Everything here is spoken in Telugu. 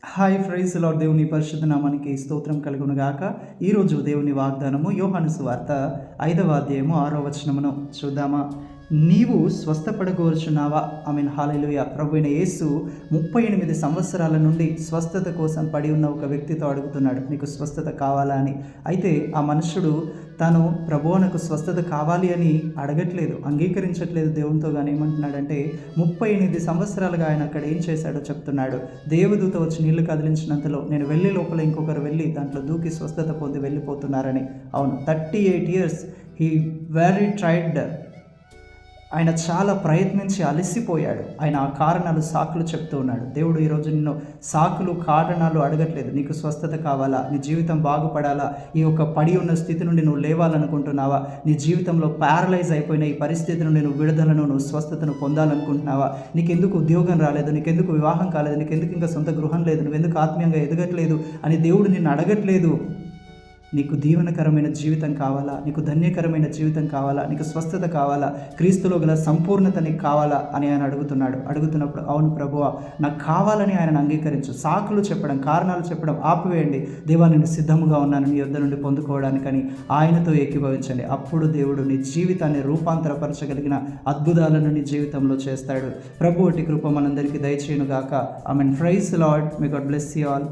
Hi praise lord. దేవుని పరిశుద్ధ నామానికి స్తోత్రం కలుగును గాక. ఈరోజు దేవుని వాగ్దానము యోహాను సువార్త 5వ అధ్యాయము 6వ వచనమును చూద్దామా. నీవు స్వస్థపడగోరుచున్నావా? ఆమేన్, హల్లెలూయా. ప్రభువైన యేసు 38 సంవత్సరాల నుండి స్వస్థత కోసం పడి ఉన్న ఒక వ్యక్తితో అడుగుతున్నాడు, నీకు స్వస్థత కావాలా అని. అయితే ఆ మనుషుడు తను ప్రభువా నాకు స్వస్థత కావాలి అని అడగట్లేదు, అంగీకరించట్లేదు దేవునితో. కానీ ఏమంటున్నాడంటే 38 సంవత్సరాలుగా ఆయన అక్కడ ఏం చేశాడో చెప్తున్నాడు. దేవదూత వచ్చి నీళ్లు కదిలించినంతలో నేను వెళ్ళి లోపల ఇంకొకరు వెళ్ళి దాంట్లో దూకి స్వస్థత పొంది వెళ్ళిపోతున్నారని. అవును, 38 years హీ వెరీ ట్రైడ్. ఆయన చాలా ప్రయత్నించి అలసిపోయాడు. ఆయన ఆ కారణాలు సాకులు చెప్తూ ఉన్నాడు. దేవుడు ఈరోజు నిన్ను సాకులు కారణాలు అడగట్లేదు. నీకు స్వస్థత కావాలా? నీ జీవితం బాగుపడాలా? ఈ యొక్క పడి ఉన్న స్థితి నుండి నువ్వు లేవాలనుకుంటున్నావా? నీ జీవితంలో ప్యారలైజ్ అయిపోయిన ఈ పరిస్థితి నుండి నువ్వు విడుదలను, నువ్వు స్వస్థతను పొందాలనుకుంటున్నావా? నీకెందుకు ఉద్యోగం రాలేదు? నీకెందుకు వివాహం కాలేదు? నీకెందుకు ఇంకా సొంత గృహం లేదు? నువ్వెందుకు ఆత్మీయంగా ఎదగట్లేదు అని దేవుడు నిన్ను అడగట్లేదు. నీకు దీవెనకరమైన జీవితం కావాలా? నీకు ధన్యకరమైన జీవితం కావాలా? నీకు స్వస్థత కావాలా? క్రీస్తులో గల సంపూర్ణత నీకు కావాలా అని ఆయన అడుగుతున్నాడు. అడుగుతున్నప్పుడు అవును ప్రభువా నాకు కావాలని ఆయనను అంగీకరించు. సాకులు చెప్పడం, కారణాలు చెప్పడం ఆపివేయండి. దేవా నేను సిద్ధముగా ఉన్నాను నీ యొద్ద నుండి పొందుకోవడానికని ఆయనతో ఏకీభవించండి. అప్పుడు దేవుడు నీ జీవితాన్ని రూపాంతరపరచగలిగిన అద్భుతాలను నీ జీవితంలో చేస్తాడు. ప్రభు అట్టి కృప మనందరికీ దయచేయును గాక. ఆమేన్. Praise Lord. May God bless you all.